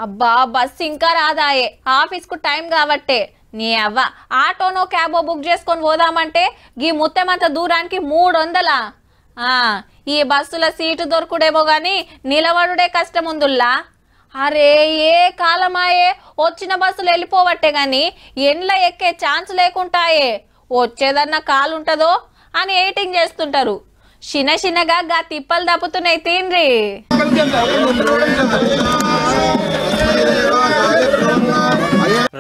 అబ్బా బస్ ఇంకా రాదాయే ఆఫీస్కు టైం కాబట్టే నీ అవ్వ ఆటోనో క్యాబో బుక్ చేసుకొని పోదామంటే గీ ముత్తెమంత దూరానికి 300. ఈ బస్సుల సీటు దొరుకుడేమో గాని నిలబడుడే కష్టం ఉందుల్లా. అరే ఏ కాలమాయే వచ్చిన బస్సులు వెళ్ళిపోవట్టే గాని ఎండ్ల ఎక్కే ఛాన్స్ లేకుంటాయే. వచ్చేదన్న కాలుంటదో అని ఎయిటింగ్ చేస్తుంటారు. చిన్నగా గా తిప్పలు తప్పుతున్నాయి తీన్రి.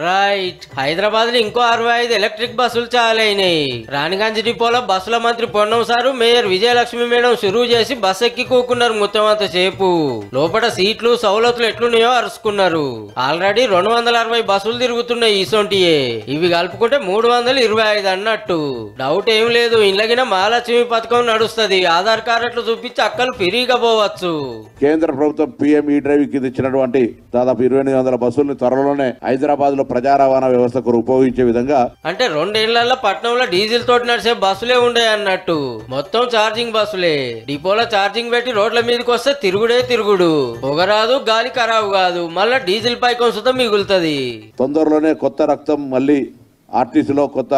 రైట్, హైదరాబాద్ లో ఇంకో 65 ఎలక్ట్రిక్ బస్సులు చాలైనాయి. రాణిగంజ్ డిపోలో బస్సుల మంత్రి Ponnam sir, mayor Vijayalakshmi madam షురూ చేసి బస్ ఎక్కి కూకున్నారు. మొత్తం అంత సేపు లోపల సీట్లు సౌలతులు ఎట్లున్నాయో అరుచుకున్నారు. ఆల్రెడీ 260 బస్సులు తిరుగుతున్నాయి. ఈసొంటియే ఇవి కలుపుకుంటే 325 అన్నట్టు. డౌట్ ఏం లేదు, ఇండ్లగిన మహాలక్ష్మి పథకం నడుస్తుంది. ఆధార్ కార్డులు చూపించి అక్కలు ఫ్రీగా పోవచ్చు. కేంద్ర ప్రభుత్వం పిఎం ఈ డ్రైవ్ కింద ఇచ్చినటువంటి దాదాపు 2800 బస్సుల్ని త్వరలోనే హైదరాబాద్ లో ప్రజా రవాణా వ్యవస్థకు ఉపయోగించే విధంగా, అంటే 2 ఏళ్లలో పట్నంలో డీజిల్ తోటి నడిచే బస్సులే ఉండే అన్నట్టు. మొత్తం ఛార్జింగ్ బస్సులే. డిపోలో ఛార్జింగ్ పెట్టి రోడ్ల మీదకి వస్తే తిరుగుడే తిరుగుడు. పొగరాదు, గాలి ఖరాబు కాదు, మళ్ళా డీజిల్ పై కొంత మిగులుతుంది. తొందరలోనే కొత్త రక్తం మళ్ళీ ఆర్టీసీలో కొత్త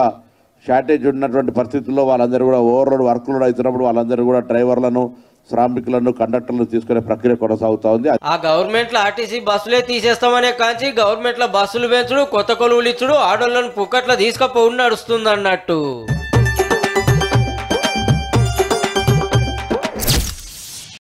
షార్టేజ్ ఉన్నటువంటి పరిస్థితుల్లో వాళ్ళందరూ కూడా ఓవర్లోడ్ వర్క్లోడ్ అవుతున్నప్పుడు వాళ్ళందరూ కూడా డ్రైవర్లను, శ్రామికులను, కండక్టర్లను తీసుకునే ప్రక్రియ కొనసాగుతా ఉంది. ఆ గవర్నమెంట్ లో ఆర్టీసీ బస్సులే తీసేస్తామనే కాంచి గవర్నమెంట్ లో బస్సులు పెంచుడు, కొత్త కొలువులు ఇచ్చుడు, ఆడోళ్లను పుక్కట్ల తీసుకపోయి నడుస్తుంది అన్నట్టు.